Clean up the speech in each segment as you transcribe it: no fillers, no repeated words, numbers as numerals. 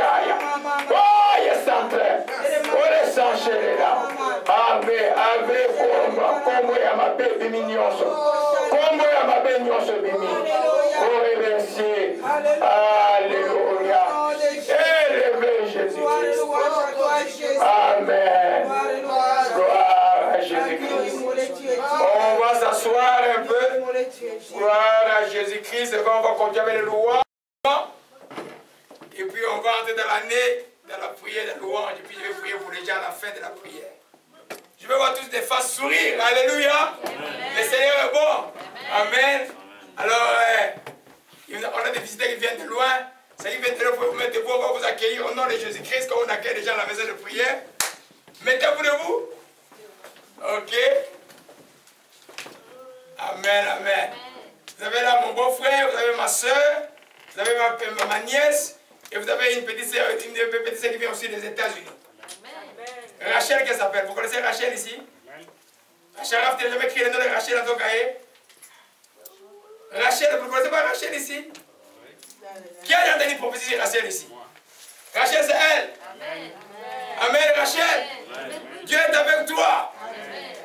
Shaya. Oh, yes, Andre. Ore Sanchelera. Ave, ave, combo ya mabe bimi nyonso. Combo ya mabe nyonso bimi. Ore merci. Alléluia. Élevé Jésus-Christ. Amen. Gloire à Jésus-Christ. On va s'asseoir un peu. Gloire à Jésus-Christ. Et on va continuer avec les louanges. Et puis on va entrer dans l'année, dans la prière, de louange. Et puis je vais prier pour les gens à la fin de la prière. Je vais voir tous des faces sourire. Alléluia. Le Seigneur est bon. Amen. Alors, on a des visiteurs qui viennent de loin. Ceux qui viennent de loin, vous pouvez vous mettre debout. On va vous accueillir au nom de Jésus-Christ, comme on accueille les gens à la maison de prière. Mettez-vous debout. Ok. Amen, amen. Vous avez là mon beau-frère, vous avez ma soeur, vous avez ma nièce, et vous avez une petite soeur qui vient aussi des États-Unis. Rachel, qu'elle s'appelle? Vous connaissez Rachel ici? Rachel, tu n'as jamais écrit le nom de Rachel dans ton cahier? Rachel, vous ne connaissez pas Rachel ici? Qui a entendu prophétiser Rachel ici? Rachel, c'est elle. Amen, Rachel. Dieu est avec toi.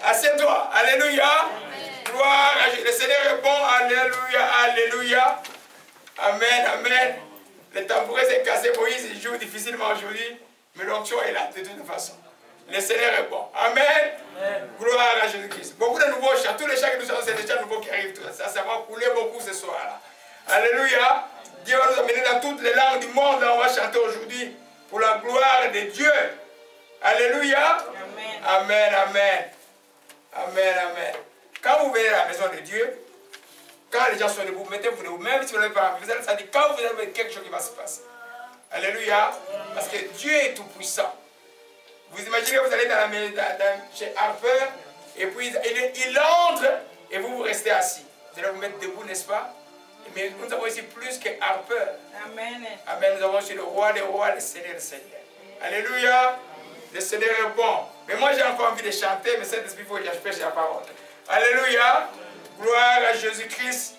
Assieds-toi. Alléluia. Gloire à Dieu. Le Seigneur est bon. Alléluia. Alléluia. Amen. Amen. Le tambourin s'est cassé. Moïse, il joue difficilement aujourd'hui. Mais l'onction est là de toute façon. Le Seigneur est bon. Amen. Gloire à Jésus-Christ. Beaucoup de nouveaux chants. Tous les chants que nous savons, c'est des chants nouveaux qui arrivent. Ça va couler beaucoup ce soir-là. Alléluia. Dieu va nous amener dans toutes les langues du monde. On va chanter aujourd'hui pour la gloire de Dieu. Alléluia. Amen. Amen. Amen. Amen. Amen. Quand vous venez à la maison de Dieu, quand les gens sont debout, mettez-vous debout. Même si vous n'avez pas, ça dit quand vous avez quelque chose qui va se passer. Alléluia. Parce que Dieu est tout puissant. Vous imaginez, vous allez chez Harper, et puis il entre, et vous restez assis. Vous allez vous mettre debout, n'est-ce pas? Mais nous avons ici plus que Harper. Amen. Amen. Nous avons ici le roi des rois, le Seigneur des seigneurs. Alléluia. Le Seigneur est bon. Mais moi j'ai encore envie de chanter, mais cet esprit, il faut que je prêche la parole. Alléluia. Gloire à Jésus-Christ.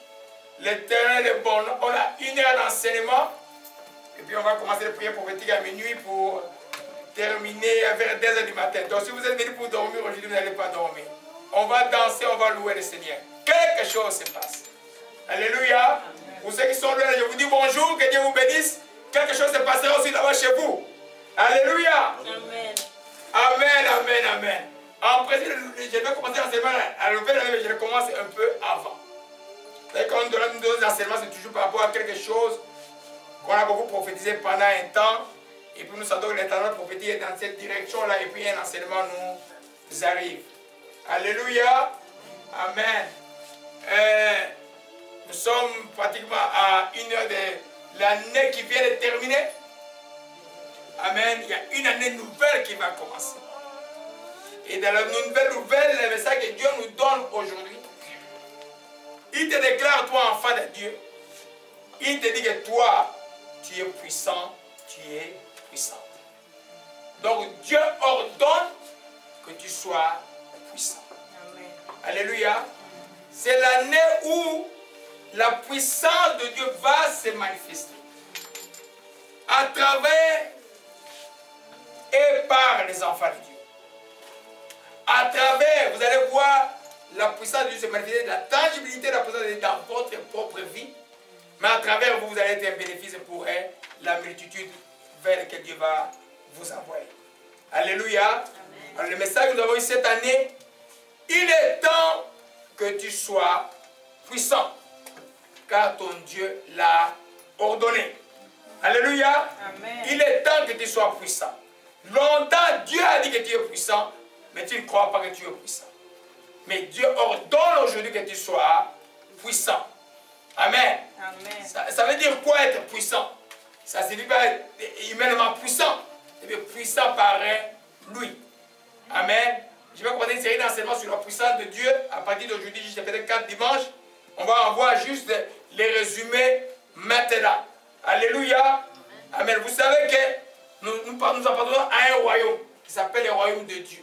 L'Éternel est bon. On a 1 heure d'enseignement. Et puis on va commencer les prières prophétiques à minuit pour terminer vers 2 heures du matin. Donc si vous êtes venus pour dormir aujourd'hui, vous n'allez pas dormir. On va danser, on va louer le Seigneur. Quelque chose se passe. Alléluia. Pour ceux qui sont là, je vous dis bonjour, que Dieu vous bénisse. Quelque chose se passera aussi là-bas chez vous. Alléluia. Amen. Amen, amen, amen. En principe, je vais commencer l'enseignement à lever la main, mais je le commence un peu avant. Quand on donne nos enseignements, c'est toujours par rapport à quelque chose qu'on a beaucoup prophétisé pendant un temps. Et puis nous savons que l'éternel prophétique est dans cette direction-là. Et puis un enseignement nous arrive. Alléluia. Amen. Nous sommes pratiquement à 1 heure de l'année qui vient de terminer. Amen. Il y a une année nouvelle qui va commencer. Et dans la nouvelle, le message que Dieu nous donne aujourd'hui, il te déclare, toi, enfant de Dieu. Il te dit que toi, tu es puissant, tu es puissant. Donc Dieu ordonne que tu sois puissant. Amen. Alléluia. C'est l'année où la puissance de Dieu va se manifester. À travers et par les enfants de Dieu. À travers, vous allez voir la puissance de Dieu se manifester, la tangibilité de la puissance de Dieu dans votre propre vie. Mais à travers vous, vous allez être un bénéfice pour la multitude vers laquelle Dieu va vous envoyer. Alléluia. Alors, le message que nous avons eu cette année, il est temps que tu sois puissant, car ton Dieu l'a ordonné. Alléluia. Amen. Il est temps que tu sois puissant. Longtemps, Dieu a dit que tu es puissant, mais tu ne crois pas que tu es puissant. Mais Dieu ordonne aujourd'hui que tu sois puissant. Amen. Amen. Ça veut dire quoi être puissant? Ça ne signifie pas être humainement puissant. C'est puissant par lui. Amen. Je vais commencer une série d'enseignements sur la puissance de Dieu à partir d'aujourd'hui jusqu'à peut-être 4 dimanches. On va en voir juste les résumés maintenant. Alléluia. Amen. Vous savez que nous appartenons à un royaume qui s'appelle le royaume de Dieu.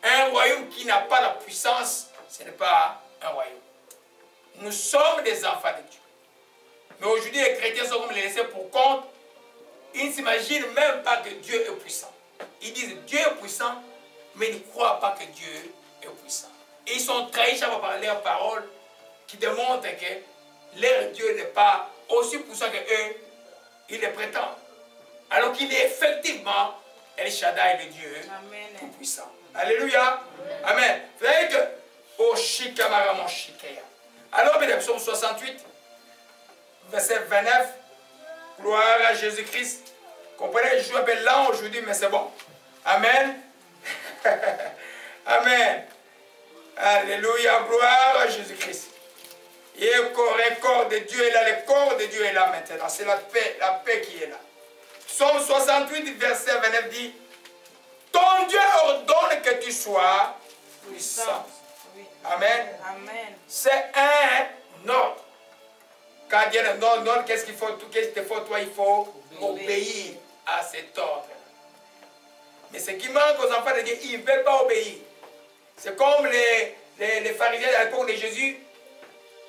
Un royaume qui n'a pas la puissance, ce n'est pas un royaume. Nous sommes des enfants de Dieu. Mais aujourd'hui, les chrétiens sont comme les laissés pour compte. ils ne s'imaginent même pas que Dieu est puissant. Ils disent Dieu est puissant, mais ils ne croient pas que Dieu est puissant. Et ils sont trahis chaque fois par leurs paroles qui démontrent que leur Dieu n'est pas aussi puissant que eux, ils le prétendent. Alors qu'il est effectivement El Shaddai, le Dieu tout puissant. Alléluia. Amen. Vous savez que au Shikamaramon Shikeya. Alors, bien, psaume 68, verset 29, gloire à Jésus-Christ. Comprenez, je suis un peu lent aujourd'hui, mais c'est bon. Amen. Amen. Alléluia, gloire à Jésus-Christ. Et le corps de Dieu est là, le corps de Dieu est là maintenant. C'est la paix qui est là. Psaume 68, verset 29 dit, ton Dieu ordonne que tu sois puissant. Amen. Amen. C'est un ordre. Quand Dieu donne un ordre, qu'est-ce qu'il faut? Qu'est-ce qu'il faut? Toi, il faut obéir à cet ordre. Mais ce qui manque aux enfants de Dieu, ils ne veulent pas obéir. C'est comme les pharisiens à l'époque de Jésus.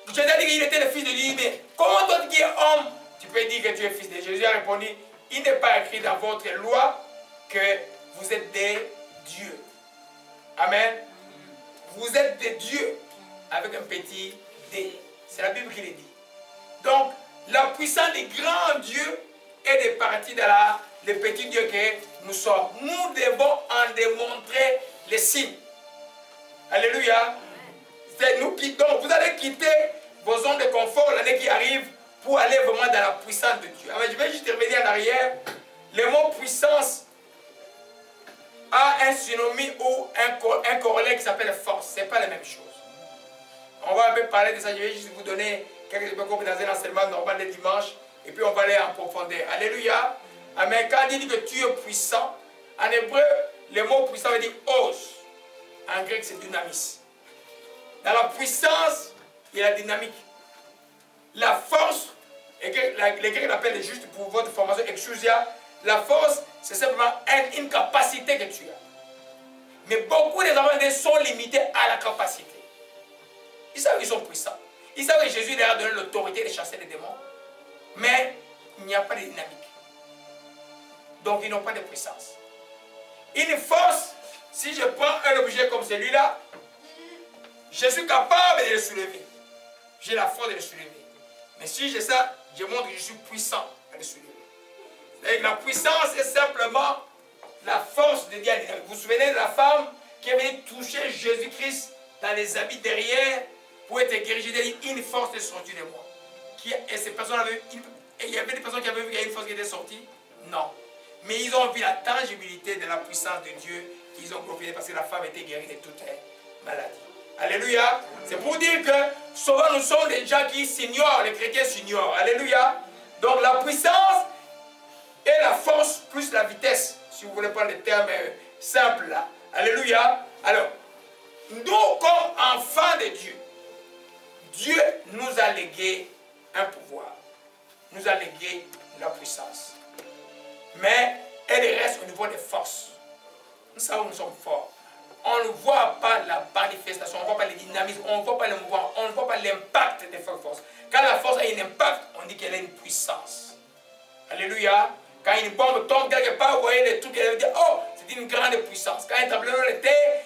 Jésus a dit qu'il était le fils de Dieu, mais comment toi qui es homme, tu peux dire que tu es fils de Dieu? Jésus a répondu, il n'est pas écrit dans votre loi que vous êtes des dieux. Amen. Vous êtes des dieux avec un petit D. C'est la Bible qui le dit. Donc, la puissance des grands dieux est de partir de là, les petits dieux que nous sommes. Nous devons en démontrer les signes. Alléluia. C'est nous qui, donc, vous allez quitter vos zones de confort l'année qui arrive pour aller vraiment dans la puissance de Dieu. Alors, je vais juste revenir en arrière. Le mot puissance a un synonyme ou un corollaire qui s'appelle force. Ce n'est pas la même chose. On va un peu parler de ça. Je vais juste vous donner quelques exemples dans un enseignement normal de dimanche. Et puis on va aller en profondeur. Alléluia. Amen. Quand il dit que tu es puissant, en hébreu, le mot puissant veut dire os. En grec, c'est dynamis. Dans la puissance, il y a la dynamique. La force, les Grecs l'appellent juste pour votre formation exousia. La force, c'est simplement une capacité que tu as. Mais beaucoup des enfants sont limités à la capacité. Ils savent qu'ils sont puissants. Ils savent que Jésus leur a donné l'autorité de chasser les démons. Mais il n'y a pas de dynamique. Donc ils n'ont pas de puissance. Une force, si je prends un objet comme celui-là, je suis capable de le soulever. J'ai la force de le soulever. Mais si j'ai ça, je montre que je suis puissant à le soulever. Et la puissance est simplement la force de Dieu. Vous vous souvenez de la femme qui est venue toucher Jésus-Christ dans les habits derrière pour être guérie? J'ai dit, une force est sortie de moi. Et ces personnes avaient, il y avait des personnes qui avaient vu qu'il y a une force qui était sortie? Non. Mais ils ont vu la tangibilité de la puissance de Dieu qu'ils ont profité parce que la femme était guérie de toutes les maladies. Alléluia. C'est pour dire que souvent nous sommes des gens qui s'ignorent, les chrétiens s'ignorent. Alléluia. Donc la puissance et la force plus la vitesse, si vous voulez prendre les termes simples là. Alléluia. Alors, nous comme enfants de Dieu, Dieu nous a légué un pouvoir, nous a légué la puissance. Mais elle reste au niveau des forces. Nous savons que nous sommes forts. On ne voit pas la manifestation, on ne voit pas les dynamismes, on ne voit pas le mouvement, on ne voit pas l'impact des forces. Quand la force a un impact, on dit qu'elle a une puissance. Alléluia. Quand une bombe tombe quelque part, vous voyez les trucs, elle veut dire, oh, c'est une grande puissance. Quand un tremblement de terre,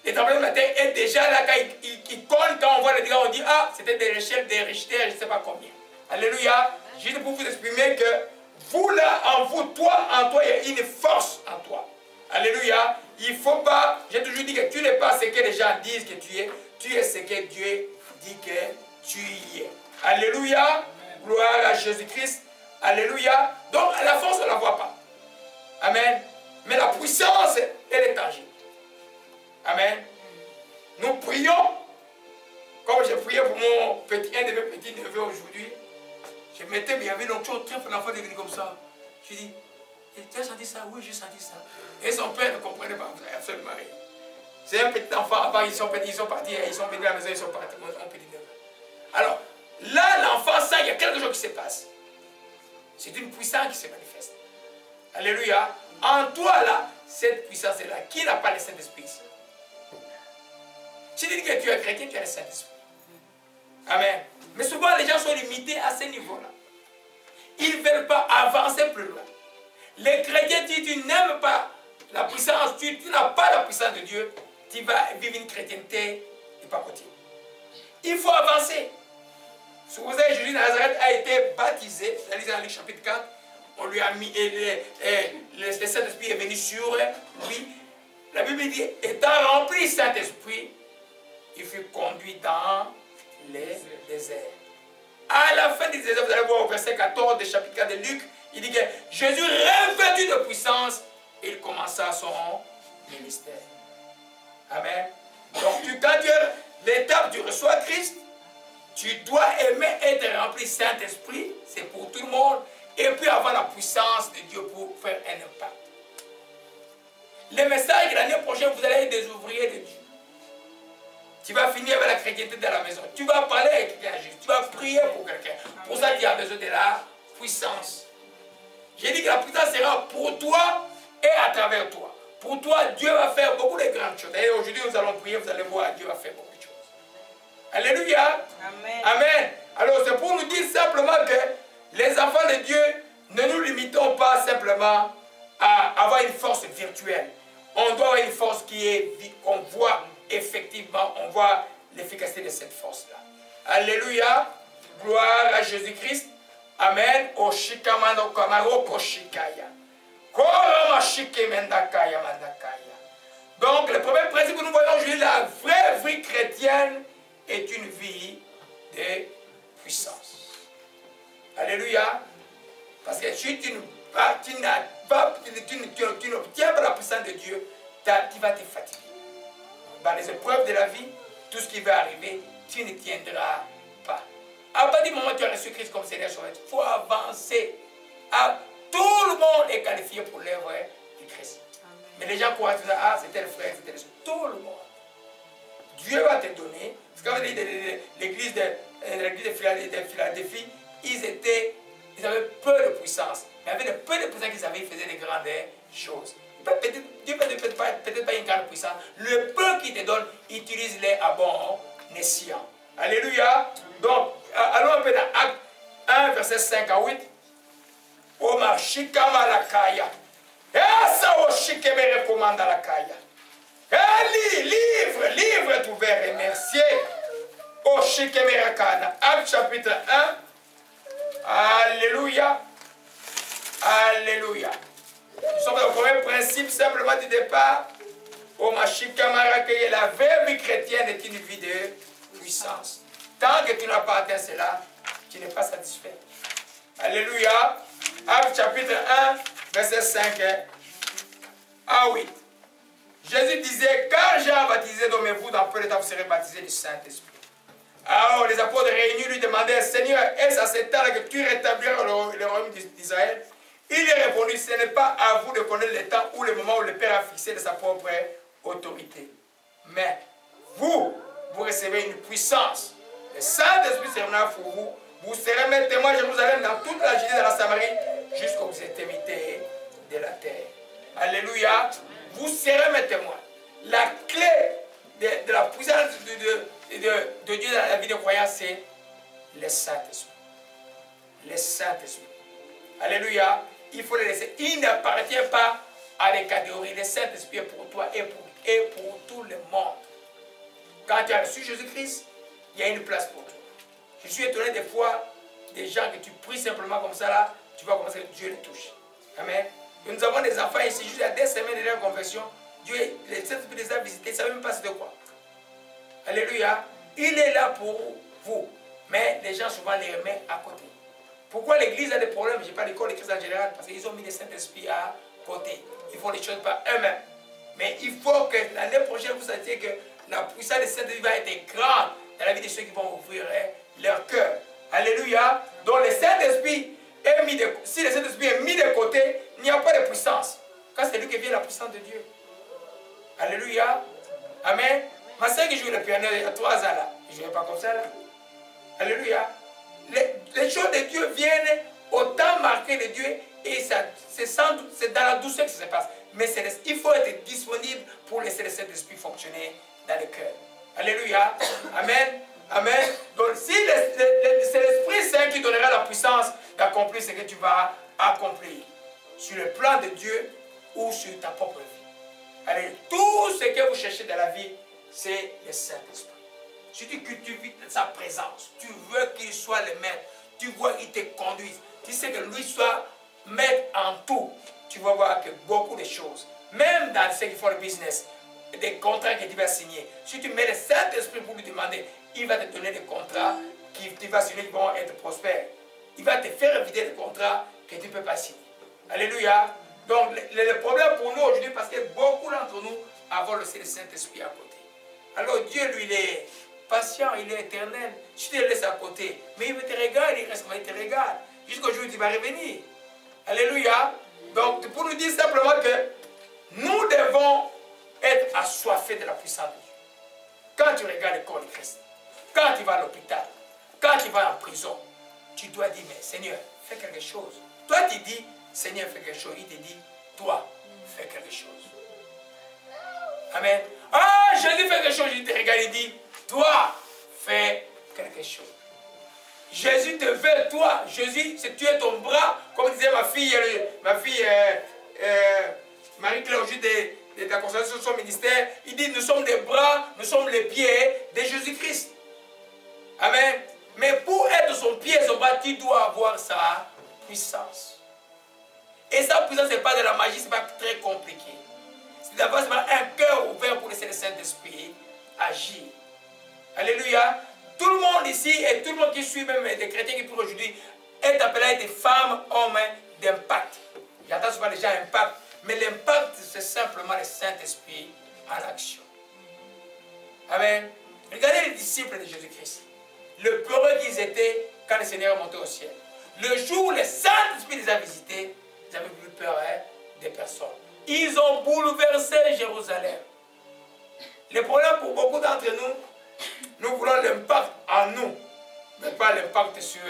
le tremblement de terre est déjà là, quand il colle, quand on voit les dégâts, on dit, ah, c'était des Richter, je ne sais pas combien. Alléluia. Juste pour vous exprimer que vous là, en vous, toi, en toi, il y a une force en toi. Alléluia. Il ne faut pas, j'ai toujours dit que tu n'es pas ce que les gens disent que tu es ce que Dieu dit que tu y es. Alléluia. Gloire à Jésus-Christ. Alléluia. Donc la force, on ne la voit pas. Amen. Mais la puissance, elle est tangible. Amen. Nous prions, comme j'ai prié pour un de mes petits neveux aujourd'hui. Je mettais, mais il y avait une chose très l'enfant est venu comme ça. Je dis, tu as senti ça? Oui, j'ai senti ça. Et son père ne comprenait pas absolument rien. C'est un petit enfant, avant ils sont partis, ils sont venus à la maison, ils sont partis, un petit neveu. Alors, là, l'enfant sent qu'il y a quelque chose qui se passe. C'est une puissance qui se manifeste. Alléluia. En toi, là, cette puissance est là. Qui n'a pas le Saint-Esprit ici? Si tu dis que tu es chrétien, tu as le Saint-Esprit. Amen. Mais souvent, les gens sont limités à ce niveau-là. ils ne veulent pas avancer plus loin. Les chrétiens, si tu n'aimes pas la puissance, tu n'as pas la puissance de Dieu, tu vas vivre une chrétienté de pacotille. Il faut avancer. Si vous savez, Jésus de Nazareth a été baptisé, vous allez dans Luc chapitre 4, on lui a mis, le Saint-Esprit est venu sur lui. La Bible dit, étant rempli Saint-Esprit, il fut conduit dans les déserts. À la fin du désert, vous allez voir au verset 14 du chapitre 4 de Luc, il dit que Jésus, revêtu de puissance, il commença son ministère. Amen. Donc, quand tu es l'étape, tu reçois Christ, tu dois aimer être rempli Saint-Esprit, c'est pour tout le monde, et puis avoir la puissance de Dieu pour faire un impact. Le message de l'année prochaine, vous allez être des ouvriers de Dieu. Tu vas finir avec la chrétienté dans la maison. Tu vas parler avec quelqu'un juste. Tu vas prier pour quelqu'un. Pour ça, tu as besoin de la puissance. J'ai dit que la puissance sera pour toi et à travers toi. Pour toi, Dieu va faire beaucoup de grandes choses. Et aujourd'hui, nous allons prier, vous allez voir, Dieu va faire beaucoup de choses. Alléluia. Amen. Amen. Alors, c'est pour nous dire simplement que les enfants de Dieu, ne nous limitons pas simplement à avoir une force virtuelle. On doit avoir une force qu'on voit effectivement, on voit l'efficacité de cette force-là. Alléluia. Gloire à Jésus-Christ. Amen. Oshikamano kamaro koshikaya. Donc, le premier principe que nous voyons aujourd'hui, la vraie vie chrétienne est une vie de puissance. Alléluia. Parce que si tu n'obtiens pas la puissance de Dieu, tu vas te fatiguer. Dans les épreuves de la vie, tout ce qui va arriver, tu ne tiendras pas. À partir du moment où tu as reçu Christ comme Seigneur, il faut avancer. Tout le monde est qualifié pour l'œuvre de Christ. Amen. Mais les gens croient que c'était le frère, c'était le soeur. Tout le monde. Dieu va te donner. Ce qu'on dit de l'église de Philadelphie, ils avaient peu de puissance. Mais avec peu de puissance qu'ils avaient, ils faisaient des grandes choses. Dieu peut-être pas une grande puissance. Le peu qu'il te donne, utilise-les à bon escient. Alléluia. Donc, allons un peu dans Acte 1, verset 5 à 8. Oma shikama la kaya. Esa o shikeme recommande la kaya. Livre est ouvert et merci. O shikeme rakana. Acte chapitre 1. Alléluia. Alléluia. Nous sommes au premier principe simplement du départ. Oma shikama rakaya. La vraie vie chrétienne est une vie de puissance. Tant que tu n'as pas atteint cela, tu n'es pas satisfait. Alléluia. Acte chapitre 1, verset 5 à 8. Jésus disait, car Jean baptisé, dormez-vous, dans peu de temps vous serez baptisés du Saint-Esprit. Alors les apôtres réunis lui demandaient, Seigneur, est-ce à cet heure que tu rétabliras le royaume d'Israël? Il lui répondit, ce n'est pas à vous de connaître le temps ou le moment où le Père a fixé de sa propre autorité. Mais vous recevez une puissance. Le Saint-Esprit sera pour vous. Vous serez mes témoins à Jérusalem, dans toute la Judée, dans la Samarie, jusqu'aux extrémités de la terre. Alléluia. Vous serez mes témoins. La clé de la puissance de Dieu dans la vie des croyants, c'est le Saint-Esprit. Le Saint-Esprit. Alléluia. Il faut le laisser. Il n'appartient pas à des catégories. Le Saint-Esprit est pour toi et pour tout le monde. Quand tu as reçu Jésus-Christ, il y a une place pour toi. Je suis étonné des fois, des gens que tu pries simplement comme ça, là, tu vois comment Dieu les touche. Amen. Et nous avons des enfants ici, juste à des semaines de leur conversion, Dieu, les Saint-Esprit les a visités, ils ne savaient même pas c'était quoi. Alléluia. Il est là pour vous. Mais les gens souvent les remettent à côté. Pourquoi l'église a des problèmes? Je ne parle pas d'école de Christ en général, parce qu'ils ont mis le Saint-Esprit à côté. Ils font les choses par eux-mêmes. Mais il faut que l'année prochaine, vous sachiez que la puissance du Saint-Esprit va être grande dans la vie de ceux qui vont ouvrir leur cœur. Alléluia. Donc le Saint-Esprit est mis de, si le Saint-Esprit est mis de côté, il n'y a pas de puissance. Quand c'est lui qui vient, la puissance de Dieu. Alléluia. Amen. Ma soeur qui joue le piano il y a 3 ans là, je ne jouais pas comme ça là. Alléluia. Les choses de Dieu viennent au temps marqué de Dieu et c'est dans la douceur que ça se passe. Mais il faut être disponible pour laisser le Saint-Esprit fonctionner dans le cœur. Alléluia. Amen. Amen. Donc si c'est l'Esprit Saint qui donnera la puissance d'accomplir ce que tu vas accomplir. Sur le plan de Dieu ou sur ta propre vie. Allez, tout ce que vous cherchez dans la vie, c'est le Saint-Esprit. Si tu cultives sa présence, tu veux qu'il soit le maître, tu vois qu'il te conduise, tu sais que lui soit maître en tout, tu vas voir que beaucoup de choses, même dans ceux qui font le business, des contrats que tu vas signer, si tu mets le Saint-Esprit pour lui demander, il va te donner des contrats qui tu vas signer qui vont être prospères. Il va te faire éviter des contrats que tu ne peux pas signer. Alléluia. Donc le problème pour nous aujourd'hui, parce que beaucoup d'entre nous avons le Saint-Esprit à côté. Alors Dieu, lui, il est patient, il est éternel. Si tu le laisses à côté, mais il te regarde, il reste, il te regarde. Jusqu'au jour où il va revenir. Alléluia. Donc pour nous dire simplement que nous devons être assoiffés de la puissance de Dieu. Quand tu regardes le corps de Christ, quand tu vas à l'hôpital, quand tu vas en prison, tu dois dire, mais Seigneur, fais quelque chose. Toi, tu dis, Seigneur, fais quelque chose. Il te dit, toi, fais quelque chose. Amen. Ah, Jésus fait quelque chose. Il te regarde, il dit, toi, fais quelque chose. Jésus te veut, toi. Jésus, tu es ton bras. Comme disait ma fille Marie-Claire, aujourd'hui, de la conséquence de son ministère, il dit, nous sommes des bras, nous sommes les pieds de Jésus-Christ. Amen. Mais pour être son pied, son bras, tu dois avoir sa puissance. Et sa puissance, ce n'est pas de la magie, ce n'est pas très compliqué. C'est d'avoir un cœur ouvert pour laisser le Saint-Esprit agir. Alléluia. Tout le monde ici et tout le monde qui suit, même des chrétiens qui pour aujourd'hui, est appelé à être des femmes, hommes d'impact. J'entends souvent les gens impact, mais l'impact, c'est simplement le Saint-Esprit en action. Amen. Regardez les disciples de Jésus-Christ. Le peureux qu'ils étaient quand le Seigneur est monté au ciel. Le jour où le Saint-Esprit les a visités, ils avaient plus peur des personnes. Ils ont bouleversé Jérusalem. Le problème pour beaucoup d'entre nous, nous voulons l'impact en nous, mais pas l'impact sur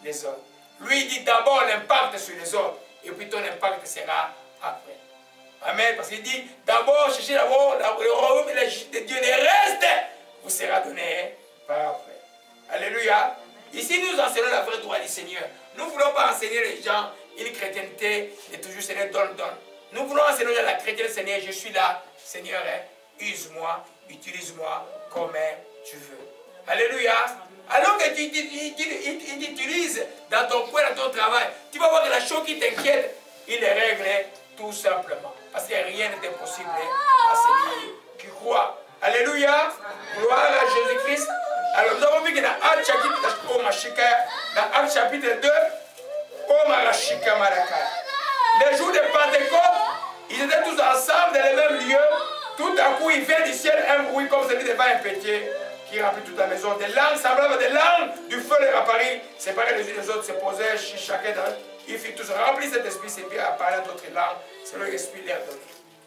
les autres. Lui il dit d'abord l'impact sur les autres, et puis ton impact sera après. Amen. Parce qu'il dit d'abord cherchez d'abord le royaume et la justice de Dieu, le reste vous sera donné par après. Alléluia. Ici nous enseignons la vraie droit du Seigneur. Nous ne voulons pas enseigner les gens une chrétienté de toujours Seigneur donne. Nous voulons enseigner la chrétienté, Seigneur, je suis là, Seigneur, use-moi, utilise-moi comme tu veux. Alléluia. Alors que tu t'utilises dans ton coin, dans ton travail, tu vas voir que la chose qui t'inquiète, il les règle tout simplement. Parce que rien n'est impossible à celui qui croit. Alléluia. Gloire à Jésus-Christ. Alors nous avons vu que dans Actes chapitre 2, les jours de Pentecôte, ils étaient tous ensemble dans le même lieu. Tout à coup, il vient du ciel un bruit comme celui de vent impétueux qui remplit toute la maison. Des langues semblables à des langues du feu leur apparut, séparés les unes des autres, se posaient chacun d'eux. Ils furent tous remplis cet esprit, c'est bien à parler d'autres langues, selon l'esprit leur donné.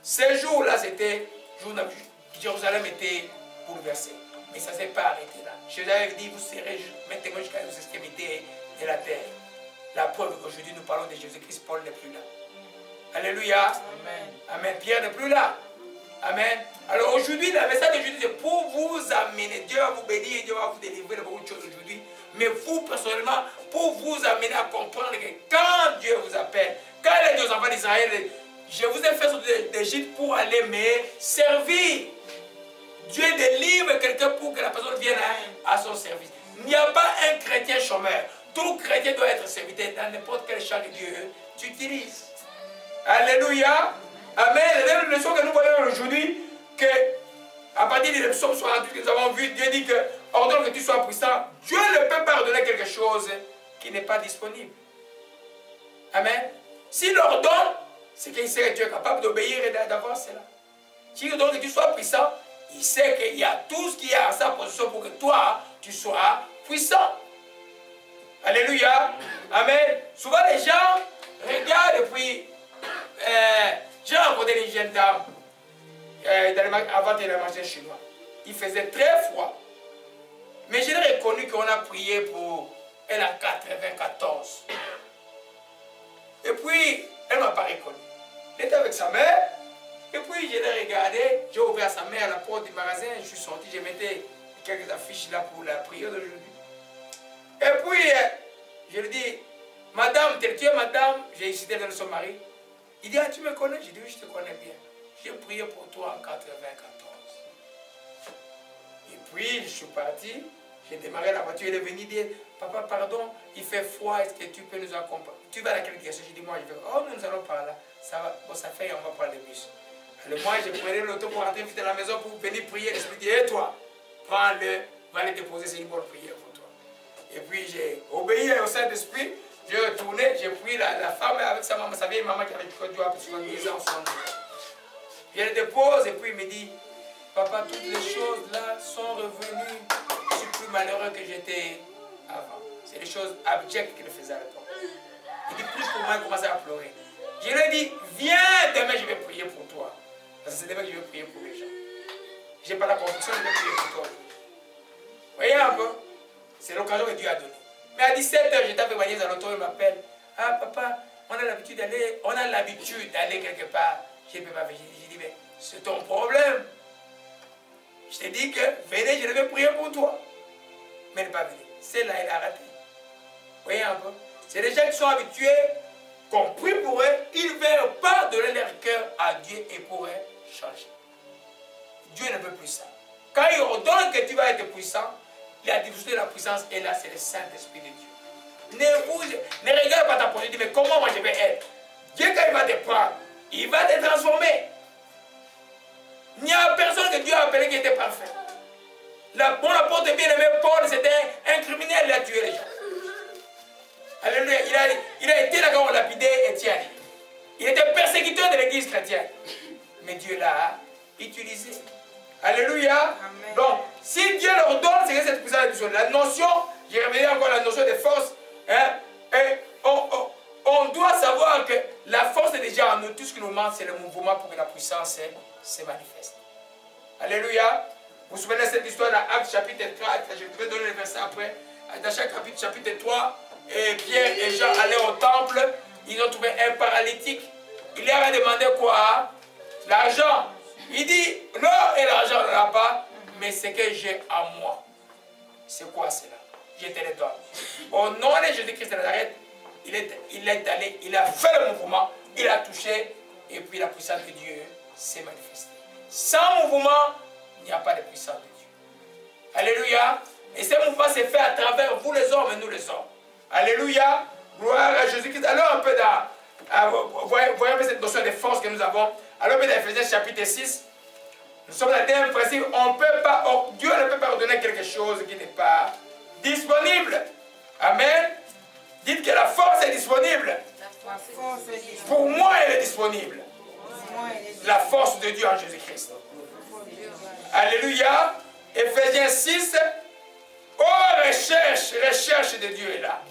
Ces jours-là, c'était jour où Jérusalem était bouleversée. Mais ça ne s'est pas arrêté là. Jésus avait dit, vous serez maintenant jusqu'à aux extrémités de la terre. La preuve qu'aujourd'hui nous parlons de Jésus-Christ, Paul n'est plus là. Alléluia. Amen. Amen. Pierre n'est plus là. Amen. Alors aujourd'hui, le message de Jésus, c'est pour vous amener. Dieu va vous bénir, Dieu va vous délivrer de beaucoup de choses aujourd'hui. Mais vous, personnellement, pour vous amener à comprendre que quand Dieu vous appelle, quand il a dit aux enfants d'Israël, je vous ai fait sortir d'Égypte pour aller me servir. Dieu délivre quelqu'un pour que la personne vienne à son service. Il n'y a pas un chrétien chômeur. Tout chrétien doit être serviteur dans n'importe quel champ que Dieu utilise. Alléluia. Amen. La leçon que nous voyons aujourd'hui, que à partir du psaume 68 que nous avons vu, Dieu dit que ordonne que tu sois puissant. Dieu ne peut pas ordonner quelque chose qui n'est pas disponible. Amen. S'il ordonne, c'est qu'il sait que tu es capable d'obéir et d'avoir cela. S'il ordonne que tu sois puissant, il sait qu'il y a tout ce qui est à sa position pour que toi, tu sois puissant. Alléluia. Amen. Souvent les gens regardent et puis j'ai rencontré une jeune dame avant de la manger chinois. Il faisait très froid. Mais je l'ai reconnu qu'on a prié pour elle a 94. Et puis, elle ne m'a pas reconnu. Elle était avec sa mère. Et puis, je l'ai regardé. J'ai ouvert sa mère à la porte du magasin. Je suis sorti. Je m'étais quelques affiches là pour la prière d'aujourd'hui. Et puis, je lui dis, madame, tu es madame, j'ai cité dans son mari. Il dit, ah, tu me connais? J'ai dit, oui, je te connais bien. J'ai prié pour toi en 94. Et puis, je suis parti, j'ai démarré la voiture, il est venu dire, papa, pardon, il fait froid, est-ce que tu peux nous accompagner? Tu vas à laquelle direction? J'ai dit, moi, je vais, oh, nous allons par là. Ça va, bon, ça fait, on va prendre le bus. Alors, moi, j'ai pris l'auto pour rentrer vite à la maison pour venir prier. L'Esprit dit, et toi, prends-le, va le déposer, c'est une bonne prière pour toi. Et puis, j'ai obéi au Saint-Esprit, j'ai retourné, j'ai pris la femme avec sa maman, sa vieille maman qui avait du à 70 ans, 70 ans. Je le dépose et puis il me dit, papa, toutes les choses là sont revenues. Je suis plus malheureux que j'étais avant. C'est des choses abjectes qu'il faisait à l'époque. Il dit, plus pour moi, il commençait à pleurer. Je lui ai dit, viens, demain je vais prier pour toi. Parce que c'est demain que je vais prier pour les gens. Je n'ai pas la conviction, je vais prier pour toi. Vous voyez un peu? C'est l'occasion que Dieu a donnée. Mais à 17 h, j'étais avec ma nièce à l'auto, il m'appelle. Ah papa, on a l'habitude d'aller quelque part. Je ne peux pas venir. J'ai dit, mais c'est ton problème. Je t'ai dit que venez, je vais prier pour toi. Mais elle n'est pas venue. Celle-là, elle a raté. Vous voyez un peu? C'est des gens qui sont habitués, qu'on prie pour eux, ils ne veulent pas donner leur cœur à Dieu et pour eux changer. Dieu ne veut plus ça. Quand il ordonne que tu vas être puissant, la diffusion de la puissance est là, c'est le Saint-Esprit de Dieu. Ne regarde pas ta position, dis mais comment moi je vais être? Dieu, quand il va te prendre, il va te transformer. Il n'y a personne que Dieu a appelé qui était parfait. Bon apôtre bien-aimé Paul, c'était un criminel, il a tué les gens. Alléluia. Il a été là quand on lapidait Étienne. Il était persécuteur de l'église chrétienne. Mais Dieu l'a utilisé. Alléluia. Amen. Donc, si Dieu leur donne, c'est que cette puissance, la notion, j'ai révélé encore la notion de force, hein, et on doit savoir que la force est déjà en nous. Tout ce qui nous manque, c'est le mouvement pour que la puissance se manifeste. Alléluia. Vous vous souvenez de cette histoire dans Actes chapitre 4, je vais donner le verset après. Dans chaque chapitre 3, et Pierre et Jean allaient au temple, ils ont trouvé un paralytique. Il leur a demandé quoi? L'argent. Il dit, l'or et l'argent on n'en a pas, mais ce que j'ai à moi. C'est quoi cela? Je te le donne. Au nom de Jésus-Christ de Nazareth, il est allé, il a fait le mouvement, il a touché, et puis la puissance de Dieu s'est manifestée. Sans mouvement, il n'y a pas de puissance de Dieu. Alléluia. Et ce mouvement s'est fait à travers vous les hommes et nous les hommes. Alléluia. Gloire à Jésus-Christ. Alors un peu voyez un peu cette notion de force que nous avons. Alors dans Ephésiens chapitre 6, nous sommes dans le dernier principe. Dieu ne peut pas ordonner quelque chose qui n'est pas disponible. Amen. Dites que la force est disponible. Pour moi, elle est disponible. La force de Dieu en Jésus-Christ. Alléluia. Ephésiens 6. Oh, recherche de Dieu est là.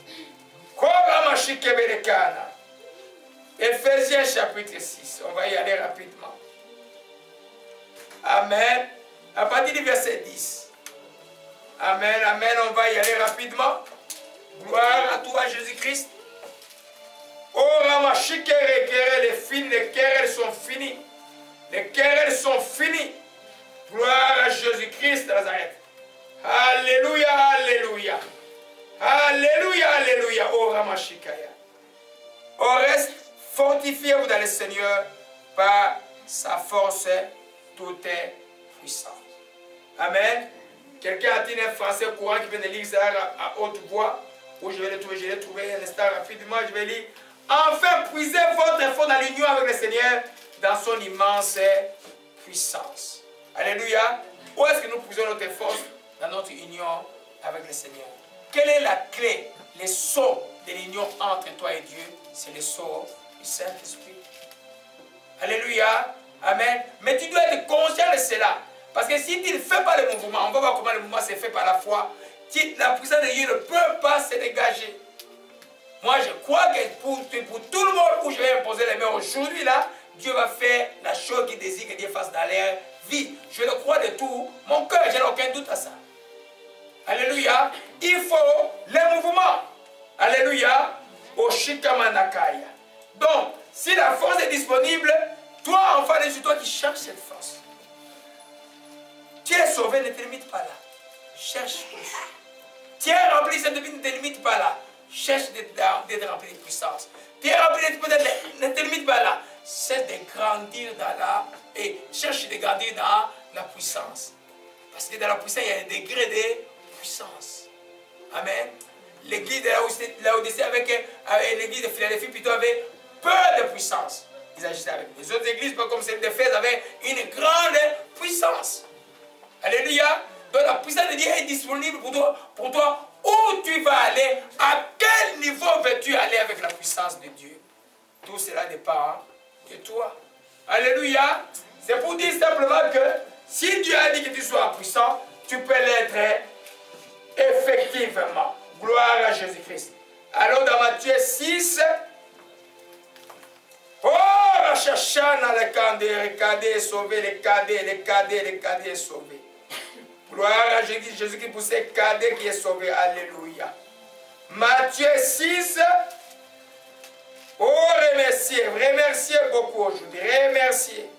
Ephésiens chapitre 6. On va y aller rapidement. Amen. À partir du verset 10. Amen, amen. On va y aller rapidement. Gloire à toi, Jésus-Christ. Oh, les querelles sont finies. Les querelles sont finies. Gloire à Jésus-Christ de Nazareth. Alléluia, alléluia. Alléluia, alléluia. Oh, Ramashikaya. On reste fortifiez-vous dans le Seigneur par sa force toute puissante. Amen. Quelqu'un a-t-il un français courant qui vient de lire ça à haute voix? Où je vais le trouver, je l'ai trouvé un instant rapidement, je vais lire. Enfin, puisez votre effort dans l'union avec le Seigneur dans son immense puissance. Alléluia. Où est-ce que nous puisons notre force? Dans notre union avec le Seigneur. Quelle est la clé, le sceau de l'union entre toi et Dieu? C'est le sceau du Saint-Esprit. Alléluia. Amen. Mais tu dois être conscient de cela. Parce que si tu ne fais pas le mouvement, on va voir comment le mouvement s'est fait par la foi. La puissance de Dieu ne peut pas se dégager. Moi, je crois que pour tout le monde où je vais imposer les mains aujourd'hui, là, Dieu va faire la chose qu'il désire que Dieu fasse dans leur vie. Je le crois de tout mon cœur, je n'ai aucun doute à ça. Alléluia. Il faut le mouvement. Alléluia. Au Shikamanakaya. Donc, si la force est disponible, toi, enfant de Dieu, toi qui cherches cette force. Tu es sauvé, ne te limite pas là. Cherche plus. Tu es rempli, ça ne te limite pas là. Cherche d'être rempli de puissance. Tu es rempli de puissance, ne te limite pas là. Cherche de grandir dans cherche de grandir dans la puissance. Parce que dans la puissance, il y a un degré de puissance. Amen. L'église de Laodicée avec l'église de Philadelphie plutôt avait peu de puissance. Ils agissaient avec les autres églises, pas comme celle d'Éphèse, avaient une grande puissance. Alléluia. Donc la puissance de Dieu est disponible pour toi. Où tu vas aller, à quel niveau veux-tu aller avec la puissance de Dieu? Tout cela dépend de toi. Alléluia. C'est pour dire simplement que si Dieu a dit que tu sois puissant, tu peux l'être effectivement. Gloire à Jésus-Christ. Alors dans Matthieu 6, oh, Rachachana, les cadets est sauvé, les cadets est sauvé. Gloire à Jésus-Christ pour ces cadets qui est sauvé. Alléluia. Matthieu 6, oh, remerciez beaucoup aujourd'hui. Remerciez.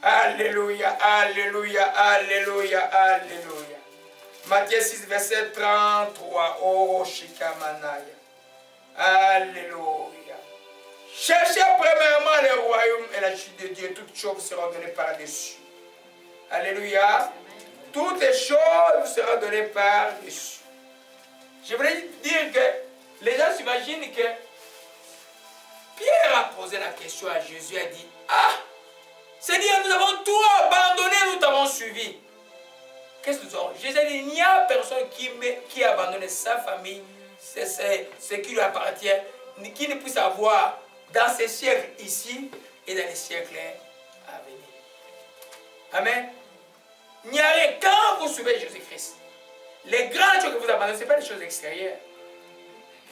Alléluia, alléluia, alléluia, alléluia. Matthieu 6, verset 33. Oh, Shikamanaya. Alléluia. Cherchez premièrement le royaume et la justice de Dieu. Toutes choses seront données par-dessus. Alléluia. Toutes les choses seront données par-dessus. Je voulais dire que les gens s'imaginent que Pierre a posé la question à Jésus, a dit, ah, Seigneur, nous avons tout abandonné, nous t'avons suivi. Qu'est-ce que nous avons? Jésus a dit, il n'y a personne qui a abandonné sa famille, ce qui lui appartient, qui ne puisse avoir dans ces siècles ici et dans les siècles à venir. Amen. Il n'y a rien quand vous suivez Jésus-Christ. Les grandes choses que vous abandonnez, ce n'est pas des choses extérieures.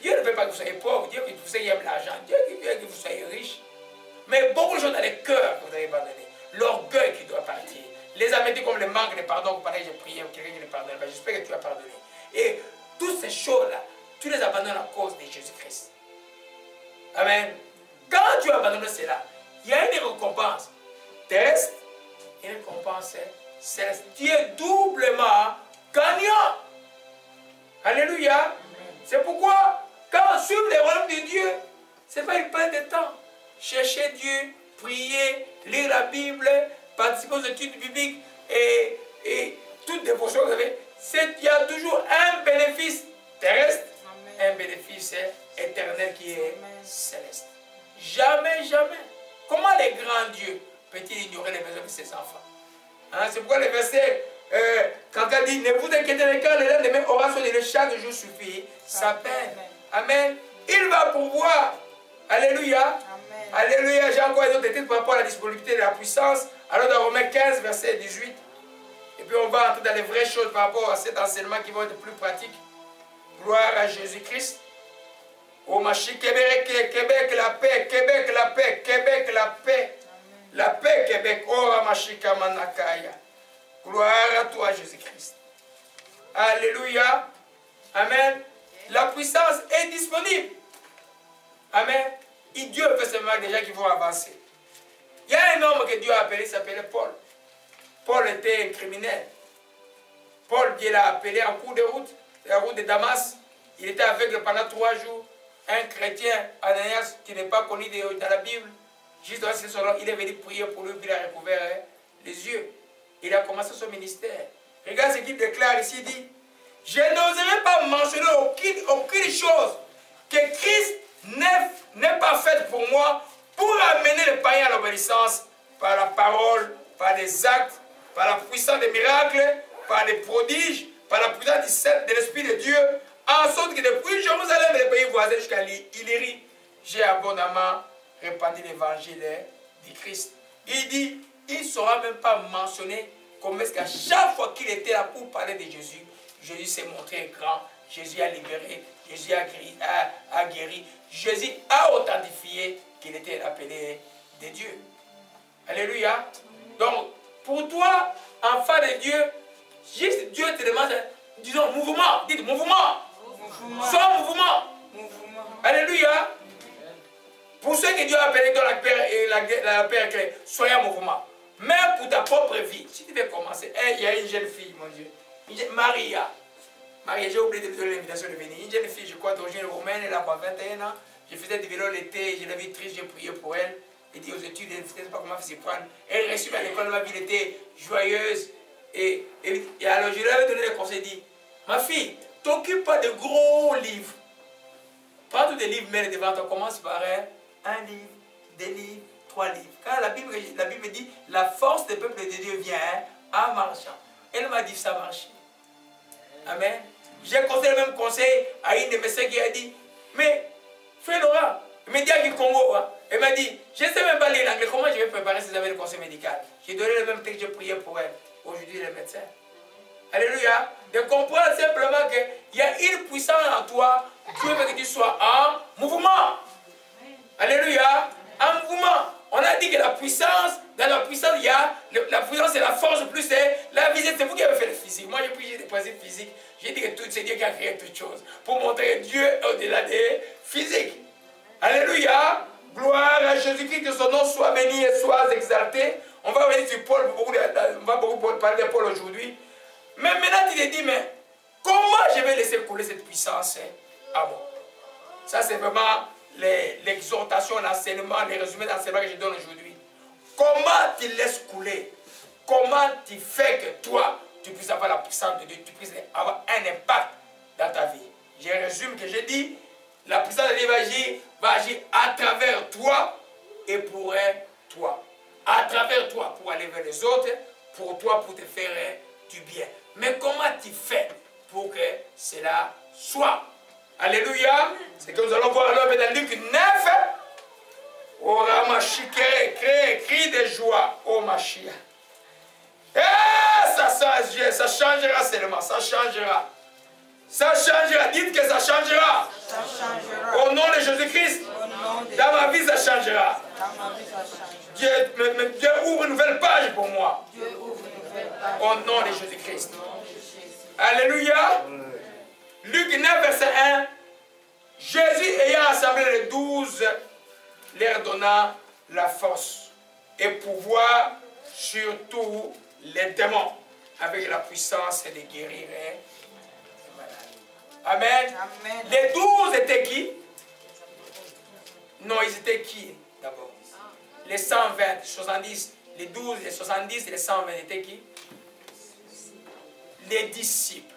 Dieu ne veut pas que vous soyez pauvre, Dieu veut que vous ayez l'argent, Dieu veut que vous soyez riche. Mais beaucoup de choses dans les cœurs que vous avez abandonné. L'orgueil qui doit partir. Les amitiés comme le manque de pardon, vous parlez, j'ai prié, quelqu'un qui ne pardonne pas. J'espère que tu as pardonné. Et toutes ces choses-là, tu les abandonnes à cause de Jésus-Christ. Amen. Quand tu abandonnes cela, il y a une récompense terrestre et une récompense céleste. Tu es doublement gagnant. Alléluia. C'est pourquoi, quand on suit les royaumes de Dieu, ce n'est pas une perte de temps. Chercher Dieu, prier, lire la Bible, participer aux études bibliques et toute dévotion que vous avez, il y a toujours un bénéfice terrestre, un bénéfice éternel qui est céleste. Jamais, jamais. Comment les grands dieux peut-il ignorer les besoins de ses enfants? Hein, c'est pourquoi le verset, quand il dit, ne vous inquiétez pas, car le lendemain aura sonné, chaque jour suffit sa peine. Amen. Il va pourvoir. Alléluia. Amen. Alléluia. J'ai encore une autre étude par rapport à la disponibilité de la puissance. Alors dans Romains 15, verset 18. Et puis on va entrer dans les vraies choses par rapport à cet enseignement qui va être plus pratique. Gloire à Jésus-Christ. Au Machi, Québec, la paix, Québec, la paix, Québec, la paix. La paix, Québec. Oh, Machi, Kamanakaya. Gloire à toi, Jésus-Christ. Alléluia. Amen. La puissance est disponible. Amen. Et Dieu fait seulement des gens qui vont avancer. Il y a un homme que Dieu a appelé, il s'appelait Paul. Paul était un criminel. Paul, Dieu l'a appelé en cours de route, la route de Damas. Il était aveugle pendant 3 jours. Un chrétien, Ananias, qui n'est pas connu dans la Bible, juste dans ce salon, il est venu prier pour lui, puis il a recouvert les yeux. Il a commencé son ministère. Regarde ce qu'il déclare ici, il dit, je n'oserais pas mentionner aucune chose que Christ n'est pas faite pour moi pour amener les païens à l'obéissance par la parole, par des actes, par la puissance des miracles, par des prodiges, par la puissance de l'Esprit de Dieu, en sorte que depuis Jérusalem et les pays voisins jusqu'à l'Illyrie, j'ai abondamment répandu l'évangile du Christ. Il dit, il ne sera même pas mentionné comme est-ce qu'à chaque fois qu'il était là pour parler de Jésus, Jésus s'est montré grand, Jésus a libéré, Jésus a guéri, Jésus a authentifié qu'il était appelé de Dieu. Alléluia. Donc, pour toi, enfant de Dieu, juste Dieu te demande, disons, mouvement, dites mouvement. Sois mouvement. Alléluia. Pour ceux que Dieu a appelés dans la paix est soyez en mouvement. Même pour ta propre vie, si tu veux commencer, il y a une jeune fille, mon Dieu, Maria. Maria, j'ai oublié de lui donner l'invitation de venir. Une jeune fille, je crois, d'origine roumaine, elle a 21 ans. Je faisais du vélo l'été, je l'avais triste, j'ai prié pour elle. Elle dit aux études, elle ne savait pas comment s'y prendre. Elle reçut à l'école, ma vie était joyeuse. Et alors je lui avais donné des conseils, dit, ma fille, t'occupe pas de gros livres. Prends tous des livres, mets-les devant toi. Commence par un livre, 2 livres, 3 livres. Quand la Bible dit, la force des peuples de Dieu vient en marchant. Elle m'a dit, ça marche. Amen. J'ai conseillé le même conseil à une de mes sœurs qui a dit, mais frère Laura, il m'a dit à du Congo, hein. Elle m'a dit, je ne sais même pas lire l'anglais, comment je vais préparer ses affaires de conseil médical? J'ai donné le même texte, j'ai prié pour elle. Aujourd'hui, elle est médecin. Alléluia. De comprendre simplement qu'il y a une puissance en toi, Dieu veut que tu sois en mouvement. Alléluia. En mouvement. On a dit que la puissance, dans la puissance, il y a la puissance et la force, plus c'est la visite. C'est vous qui avez fait le physique. Moi, j'ai pris des principes physiques. J'ai dit que tout, c'est Dieu qui a créé toutes choses. Pour montrer que Dieu est au-delà des physiques. Alléluia. Gloire à Jésus-Christ, que son nom soit béni et soit exalté. On va revenir sur Paul, on va beaucoup parler de Paul aujourd'hui. Mais maintenant, tu te dis, mais comment je vais laisser couler cette puissance à moi? Ça, c'est vraiment l'exhortation, l'enseignement, les résumés d'enseignement que je donne aujourd'hui. Comment tu laisses couler? Comment tu fais que toi, tu puisses avoir la puissance de Dieu, tu puisses avoir un impact dans ta vie? Je résume que j'ai dit, la puissance de Dieu va agir à travers toi et pour toi. À travers toi pour aller vers les autres, pour toi pour te faire du bien. Mais comment tu fais pour que cela soit? Alléluia. C'est que nous allons voir alors dans Luc 9. Oh Ramachi, crie de joie. Oh Machia. Ça changera seulement. Ça changera. Ça changera. Dites que ça changera. Ça changera. Au nom de Jésus-Christ. Dans ma vie, ça changera. Dieu ouvre une nouvelle page pour moi. Au nom de Jésus-Christ. Alléluia. Luc 9, verset 1. Jésus ayant assemblé les 12, leur donna la force et pouvoir sur tous les démons, avec la puissance de guérir les malades. Amen. Amen. Les 12 étaient qui? Non, ils étaient qui d'abord? Les 120, 70, les 12, les 70 et les 120 étaient qui? Les disciples.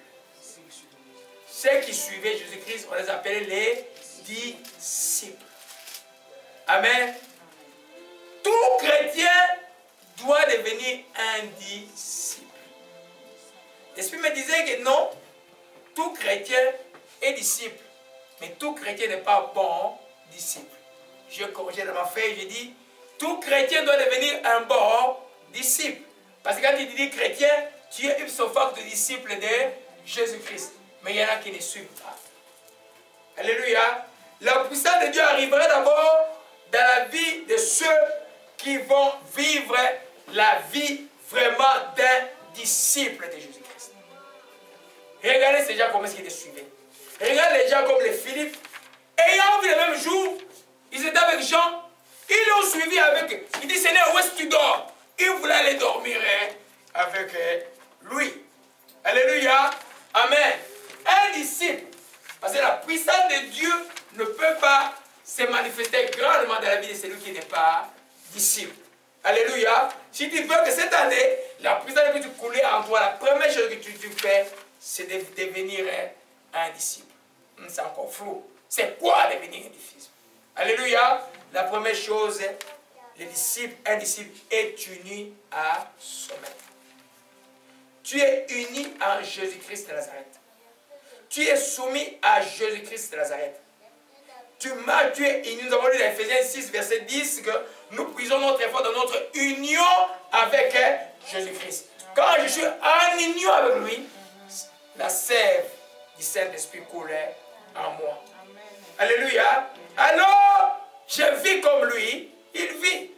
Ceux qui suivaient Jésus-Christ, on les appelait les disciples. Amen. Tout chrétien doit devenir un disciple. L'Esprit me disait que non, tout chrétien est disciple, mais tout chrétien n'est pas bon disciple. Je corrigeais dans ma feuille, je dis, tout chrétien doit devenir un bon disciple. Parce que quand tu dis chrétien, tu es ipso facto disciple de Jésus-Christ. Mais il y en a qui ne suivent pas. Alléluia. La puissance de Dieu arrivera d'abord dans la vie de ceux qui vont vivre la vie vraiment d'un disciple de Jésus-Christ. Regardez ces gens comment ils les suivaient. Regardez les gens comme les Philippe. Ayant vu le même jour, ils étaient avec Jean. Ils l'ont suivi avec eux. Il dit, Seigneur, où est-ce que tu dors? Il voulait aller dormir avec lui. Alléluia. Amen. Un disciple. Parce que la puissance de Dieu ne peut pas se manifester grandement dans la vie de celui qui n'est pas disciple. Alléluia. Si tu veux que cette année, la puissance de Dieu puisse couler en toi, la première chose que tu fais, c'est de devenir un disciple. C'est encore flou. C'est quoi devenir un disciple? Alléluia. La première chose, un disciple est uni à son maître. Tu es uni à Jésus-Christ de Nazareth. Tu es soumis à Jésus-Christ de Nazareth. Tu es uni. Nous avons lu dans Ephésiens 6, verset 10 que nous puisons notre effort dans notre union avec Jésus-Christ. Quand je suis en union avec lui, la sève du Saint-Esprit coule en moi. Alléluia. Alors, je vis comme lui, il vit.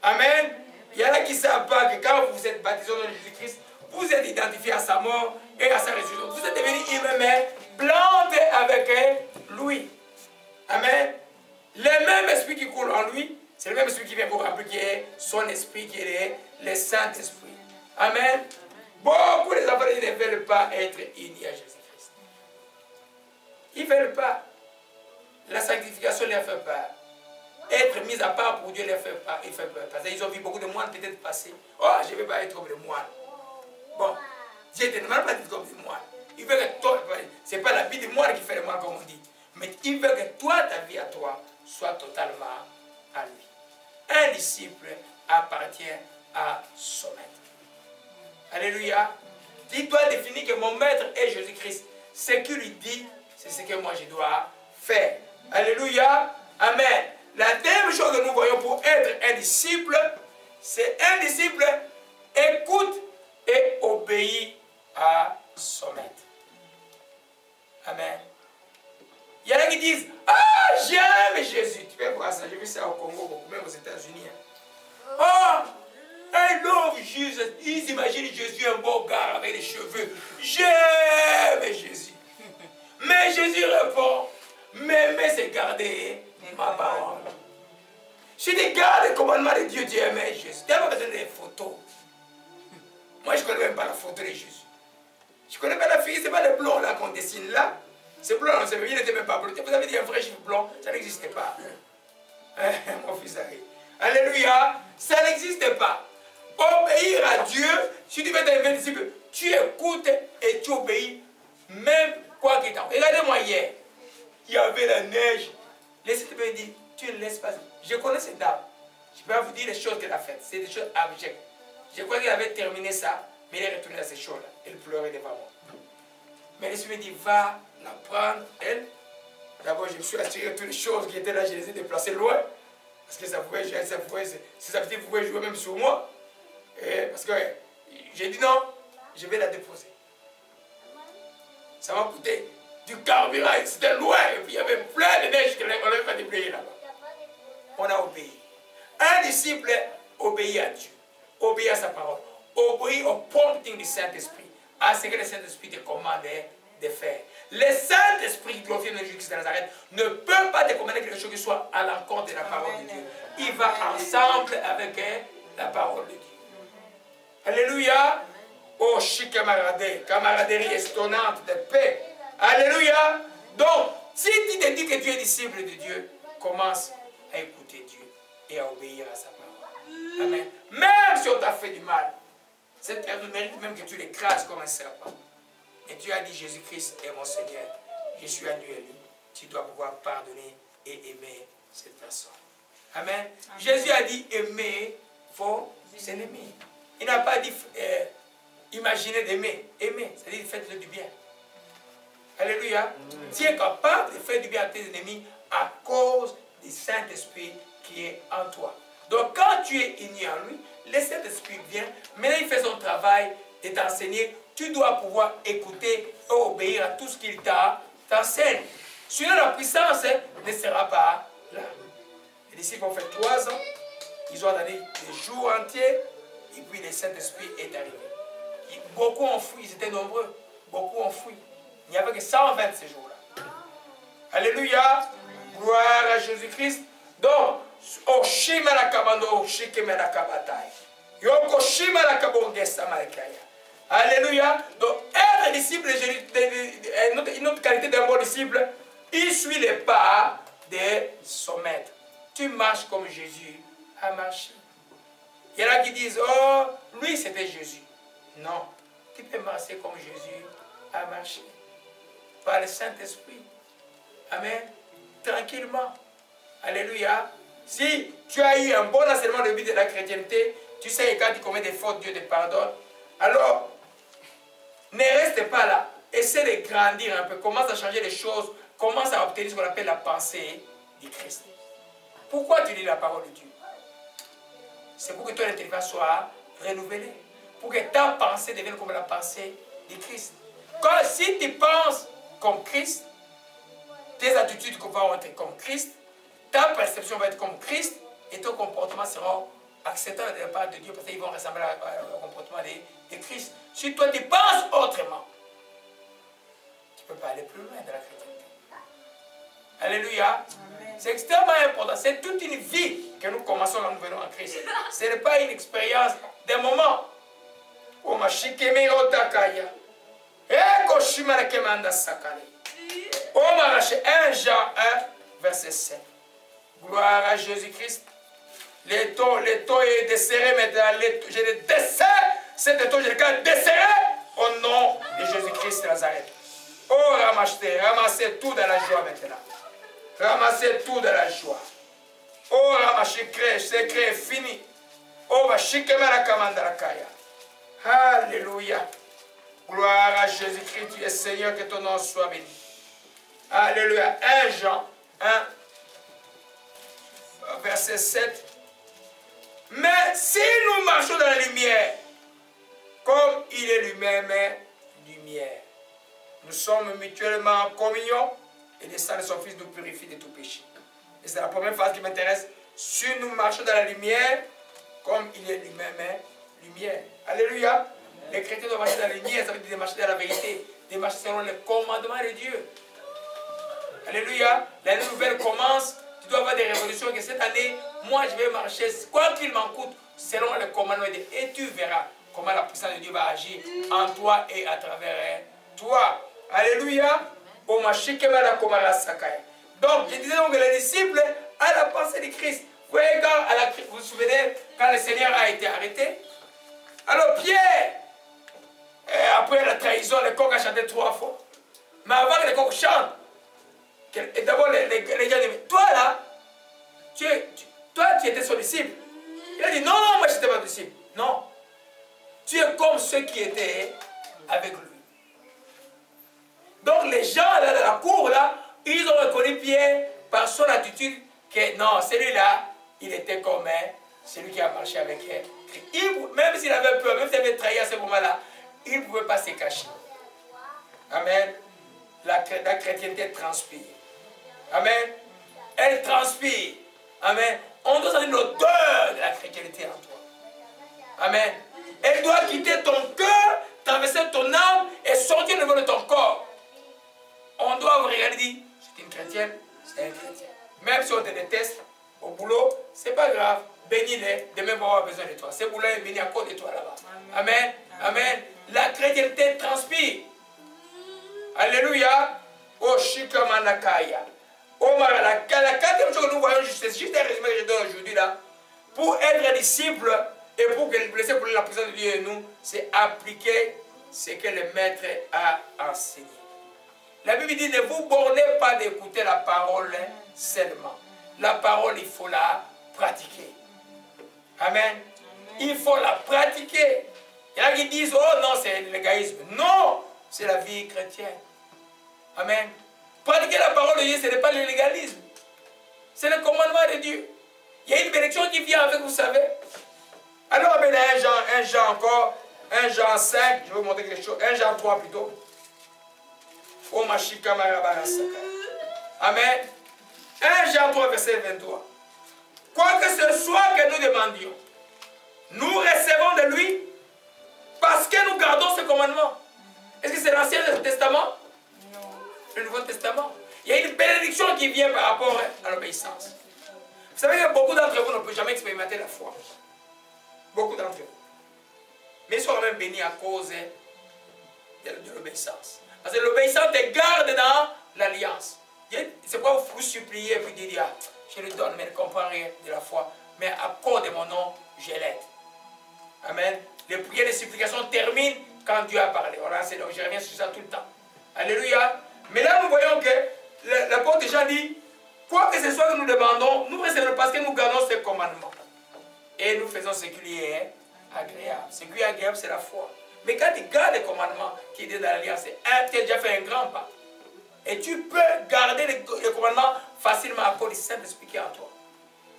Amen. Il y en a qui ne savent pas que quand vous êtes baptisé dans Jésus-Christ, vous êtes identifié à sa mort et à sa résurrection. Vous êtes devenu humain, planté avec lui. Amen. Le même esprit qui coule en lui, c'est le même esprit qui vient pour remplir, qui est son esprit, qui est le Saint-Esprit. Amen. Beaucoup des enfants de Dieu ne veulent pas être unis à Jésus-Christ. Ils ne veulent pas. La sanctification leur fait peur. Être mis à part pour Dieu leur fait peur. Il fait peur. Parce qu'ils ont vu beaucoup de moines peut-être passer. Oh, je ne vais pas être comme les moines. Bon, Dieu ne demande pas d'être comme les moines. Il veut que toi, ce n'est pas la vie des moines qui fait le mal comme on dit. Mais il veut que toi, ta vie à toi, soit totalement à lui. Un disciple appartient à son maître. Alléluia. Il doit définir que mon maître est Jésus-Christ. Ce qu'il lui dit, c'est ce que moi je dois faire. Alléluia. Amen. La deuxième chose que nous voyons pour être un disciple, c'est un disciple écoute et obéit à son maître. Amen. Il y en a qui disent, ah, j'aime Jésus. Tu peux voir ça, j'ai vu ça au Congo, beaucoup, même aux États-Unis. Oh, I love Jesus. Ils imaginent Jésus un beau gars avec les cheveux. J'aime Jésus. Mais Jésus répond, m'aimer c'est garder ma parole. Si tu gardes le commandement de Dieu, tu aimes Jésus. Tu n'as pas besoin des photos. Moi, je ne connais même pas la photo de Jésus. Je ne connais pas la fille, ce n'est pas le blond là qu'on dessine là. Ce blond, il n'était même pas blond. Vous avez dit un vrai cheveu blond, ça n'existait pas. Mon fils arrive. Alléluia, ça n'existe pas. Obéir à Dieu, si tu veux être un disciple, tu écoutes et tu obéis, même quoi qu'il t'en. Regardez-moi hier, il y avait la neige. Laissez-moi me dire, tu ne laisses pas. Je connais cette dame. Je peux vous dire les choses qu'elle a faites. C'est des choses abjectes. Je crois qu'elle avait terminé ça, mais elle est retournée à ces choses-là. Elle pleurait devant moi. Mais laissez-moi me dit, va la prendre, elle. D'abord, je me suis assuré toutes les choses qui étaient là, je les ai déplacées loin. Parce que ça pouvait jouer même sur moi. Et parce que j'ai dit non, je vais la déposer. Ça m'a coûté du carburant, c'était loin. Et puis il y avait plein de neige qu'on n'avait pas déblayé là-bas. On a obéi. Un disciple obéit à Dieu, obéit à sa parole, obéit au prompting du Saint-Esprit, à ce que le Saint-Esprit te commande de faire. Le Saint-Esprit qui glorifie Jésus-Christ de Nazareth ne peut pas te commander quelque chose qui soit à l'encontre de la parole de Dieu. Il va ensemble avec la parole de Dieu. Alléluia. Oh, chic camaraderie, camaraderie estonnante de paix. Alléluia. Donc, si tu te dis que tu es disciple de Dieu, commence à écouter Dieu et à obéir à sa parole. Amen. Même si on t'a fait du mal, cette personne mérite même que tu l'écrases comme un serpent. Et Dieu a dit, Jésus-Christ est mon Seigneur. Je suis à lui. Tu dois pouvoir pardonner et aimer cette personne. Amen. Amen. Jésus a dit, aimer vos ennemis. Il n'a pas dit, imaginez d'aimer. Aimer, c'est-à-dire faites-le du bien. Alléluia. Tu es capable de faire du bien à tes ennemis à cause du Saint-Esprit qui est en toi. Donc quand tu es uni en lui, le Saint-Esprit vient. Maintenant, il fait son travail de t'enseigner. Tu dois pouvoir écouter et obéir à tout ce qu'il t'enseigne. Sinon, la puissance ne sera pas là. Les disciples ont fait 3 ans. Ils ont donné des jours entiers. Et puis le Saint-Esprit est arrivé. Beaucoup ont fui, ils étaient nombreux. Beaucoup ont fui. Il n'y avait que 120 ces jours-là. Alléluia. Gloire à Jésus-Christ. Donc, Oshima la kabando, Shikeme la kabatai. Yoko Shima la kabongesa malekaya. Alléluia. Donc, être disciple, une autre qualité d'un bon disciple, il suit les pas de son maître. Tu marches comme Jésus a marché. Il y en a qui disent, oh, lui c'était Jésus. Non, tu peux marcher comme Jésus a marché. Par le Saint-Esprit. Amen. Tranquillement. Alléluia. Si tu as eu un bon enseignement de vie de la chrétienté, tu sais que quand tu commets des fautes, Dieu te pardonne. Alors, ne reste pas là. Essaie de grandir un peu. Commence à changer les choses. Commence à obtenir ce qu'on appelle la pensée du Christ. Pourquoi tu lis la parole de Dieu? C'est pour que ton intelligence soit renouvelée. Pour que ta pensée devienne comme la pensée du Christ. Quand, si tu penses comme Christ, tes attitudes vont être comme Christ, ta perception va être comme Christ, et ton comportement sera acceptable de la part de Dieu, parce qu'ils vont ressembler au comportement de Christ. Si toi tu penses autrement, tu ne peux pas aller plus loin dans la chrétienté. Alléluia. C'est extrêmement important. C'est toute une vie que nous commençons quand nous venons en Christ. Ce n'est pas une expérience d'un moment. Omashikemiro takaya. Eko shimara kemanda sakale. Omarache 1 Jean 1, verset 7. Gloire à Jésus-Christ. L'étau est desserré maintenant. Je le desserre. Cet étau, je le desserré au nom de Jésus-Christ de Nazareth. Oh, ramassez tout dans la joie maintenant. Ramassez tout dans la joie. Oh, ramassez, c'est créé, fini. Oh, vashikemara kamandara kaya. Alléluia. Gloire à Jésus-Christ, tu es Seigneur, que ton nom soit béni. Alléluia. 1 Jean 1, verset 7. Mais si nous marchons dans la lumière, comme il est lui-même lumière, nous sommes mutuellement en communion et le sang de son Fils nous purifie de tout péché. Et c'est la première phrase qui m'intéresse. Si nous marchons dans la lumière, comme il est lui-même lumière. Alléluia. Les chrétiens doivent marcher dans la lumière, ça veut dire marcher dans la vérité, de marcher selon les commandements de Dieu. Alléluia. L'année nouvelle commence. Tu dois avoir des révolutions que cette année, moi je vais marcher, quoi qu'il m'en coûte, selon les commandements de Dieu. Et tu verras comment la puissance de Dieu va agir en toi et à travers toi. Alléluia. Donc, je disais donc que les disciples à la pensée de Christ. Vous voyez, vous vous souvenez, quand le Seigneur a été arrêté, alors Pierre, après la trahison, le coq a chanté 3 fois. Mais avant que le coq chante, et d'abord les gens disent, toi là, tu étais son disciple. Il a dit, non, non, moi je n'étais pas disciple. Non. Tu es comme ceux qui étaient avec lui. Donc les gens là dans la cour, là, ils ont reconnu Pierre par son attitude que non, celui-là, il était comme celui qui a marché avec elle. Même s'il avait peur, même s'il avait trahi à ce moment-là, il ne pouvait pas se cacher. Amen. La chrétienté transpire. Amen. Elle transpire. Amen. On doit sentir l'odeur de la chrétienté en toi. Amen. Elle doit quitter ton cœur, traverser ton âme et sortir au niveau de ton corps. On doit regarder et dire, c'est une chrétienne, c'est un chrétien. Même si on te déteste au boulot, c'est pas grave. Bénis-les, demain on va avoir besoin de toi. Ce boulot est béni à cause de toi là-bas. Amen. Amen. La chrétienté transpire. Alléluia. Oh, Shikamanakaya. Oh, la quatrième chose que nous voyons, c'est juste un résumé que je donne aujourd'hui là. Pour être disciple et pour que le blessé pour la présence de Dieu et nous, c'est appliquer ce que le maître a enseigné. La Bible dit, ne vous bornez pas d'écouter la parole seulement. La parole, il faut la pratiquer. Amen. Il faut la pratiquer. Il y en a qui disent, oh non, c'est l'égoïsme. Non, c'est la vie chrétienne. Amen. Pratiquer la parole de Dieu, ce n'est pas le légalisme. C'est le commandement de Dieu. Il y a une bénédiction qui vient avec, vous savez. Alors, on met 1 Jean encore, 1 Jean 5, je vais vous montrer quelque chose, 1 Jean 3 plutôt. Amen. 1 Jean 3, verset 23. Quoi que ce soit que nous demandions, nous recevons de lui parce que nous gardons ce commandement. Est-ce que c'est l'Ancien Testament? Non. Le Nouveau Testament. Il y a une bénédiction qui vient par rapport à l'obéissance. Vous savez que beaucoup d'entre vous ne peuvent jamais expérimenter la foi. Beaucoup d'entre vous. Mais ils sont quand même bénis à cause de l'obéissance. Parce que l'obéissance te garde dans l'alliance. C'est pourquoi vous suppliez et puis dire, ah, je lui donne, mais il ne comprend rien de la foi. Mais à cause de mon nom, je l'aide. Amen. Les prières de supplication terminent quand Dieu a parlé. Je reviens sur ça tout le temps. Alléluia. Mais là, nous voyons que l'apôtre Jean dit, quoi que ce soit que nous demandons, nous recevons parce que nous gardons ses commandements. Et nous faisons ce qui est agréable. Ce qui est agréable, c'est la foi. Mais quand tu gardes les commandements qui est dans l'alliance, tu as déjà fait un grand pas. Et tu peux garder les commandements facilement à cause du Saint-Esprit qui est en toi.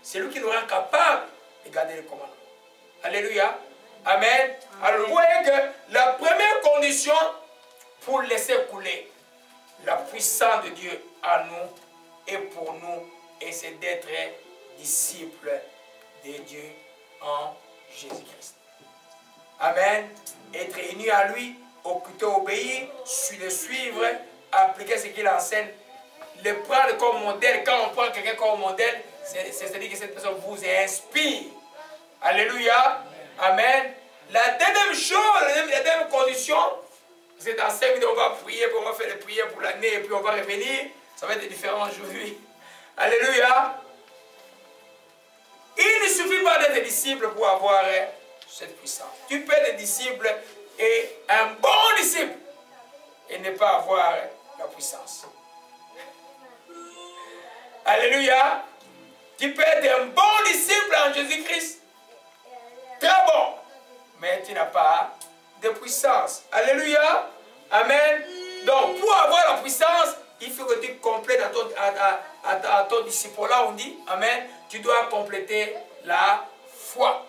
C'est lui qui nous rend capable de garder les commandements. Alléluia. Amen. Alors vous voyez que la première condition pour laisser couler la puissance de Dieu à nous et pour nous, et c'est d'être disciples de Dieu en Jésus-Christ. Amen. Être unis à lui, écouter, obéir, le suivre, appliquer ce qu'il enseigne, le prendre comme modèle. Quand on prend quelqu'un comme modèle, c'est-à-dire que cette personne vous inspire. Alléluia. Amen. La deuxième chose, la deuxième condition, c'est dans 5 minutes, on va prier, puis on va faire les prières pour l'année, et puis on va revenir. Ça va être différent aujourd'hui. Alléluia. Il ne suffit pas d'être disciple pour avoir cette puissance. Tu peux être disciple et un bon disciple et ne pas avoir la puissance. Alléluia. Tu peux être un bon disciple en Jésus-Christ. Très bon. Mais tu n'as pas de puissance. Alléluia. Amen. Donc, pour avoir la puissance, il faut que tu complètes à ton disciple. Là, on dit, amen, tu dois compléter la foi.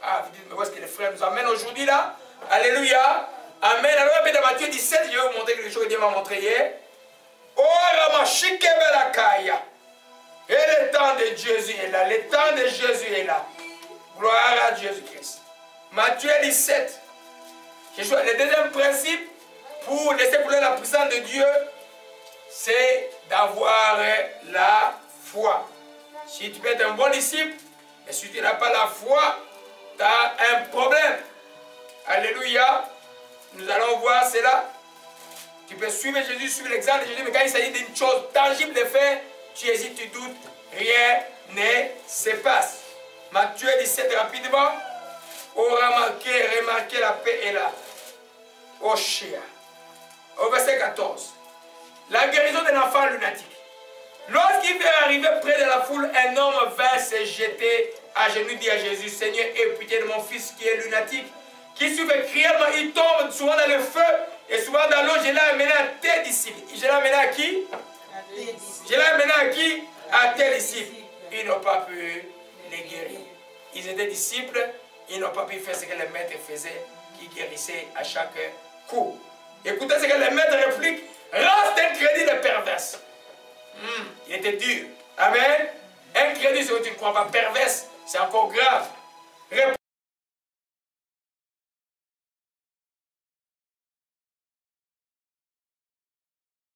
Ah, vous dites, mais où est-ce que les frères nous amènent aujourd'hui là? Alléluia. Amen. Alors, dans Matthieu 17, je vais vous montrer quelque chose que Dieu m'a montré hier. Oh, Ramashikebelakaya. Et le temps de Jésus est là. Le temps de Jésus est là. Gloire à Jésus-Christ. Matthieu 17. Le deuxième principe pour laisser couler la puissance de Dieu, c'est d'avoir la foi. Si tu peux être un bon disciple, et si tu n'as pas la foi, tu as un problème. Alléluia. Nous allons voir cela. Tu peux suivre Jésus, suivre l'exemple de Jésus, mais quand il s'agit d'une chose tangible de faire, tu hésites, tu doutes, rien ne se passe. Matthieu 17 rapidement. Remarquez, la paix est là. Au chien. Au verset 14. La guérison d'un enfant lunatique. Lorsqu'il vint arriver près de la foule, un homme vint se jeter à genoux, dit à Jésus, Seigneur, aie pitié de mon fils qui est lunatique, qui souffre cruellement, il tombe souvent dans le feu et souvent dans l'eau. Je l'ai amené à tes disciples. Je l'ai amené à qui? Je l'ai amené à qui? À tes disciples. Ils n'ont pas pu les guérir. Ils étaient disciples, ils n'ont pas pu faire ce que le maître faisait, qui guérissait à chaque coup. Écoutez ce que le maître réplique. Reste un crédit de perverse. Il était dur. Amen. Un crédit, c'est que tu ne crois pas. Perverse, c'est encore grave.